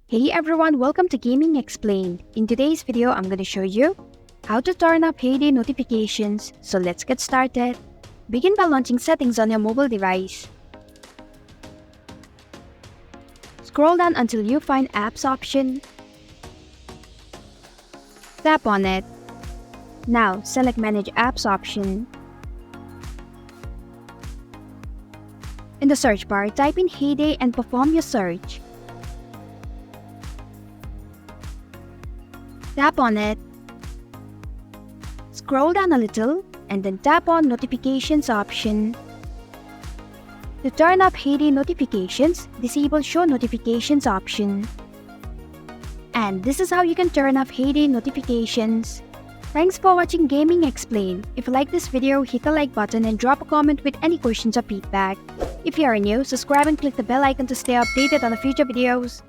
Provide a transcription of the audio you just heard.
Hey everyone, welcome to Gaming Explained. In today's video, I'm going to show you how to turn up Hay Day notifications. So let's get started. Begin by launching settings on your mobile device. Scroll down until you find Apps option. Tap on it. Now, select Manage Apps option. In the search bar, type in Hay Day and perform your search. Tap on it. Scroll down a little and then tap on Notifications option. To turn up Hay Day notifications, disable Show Notifications option. And this is how you can turn off Hay Day notifications. Thanks for watching Gaming Explained. If you like this video, hit the like button and drop a comment with any questions or feedback. If you are new, subscribe and click the bell icon to stay updated on the future videos.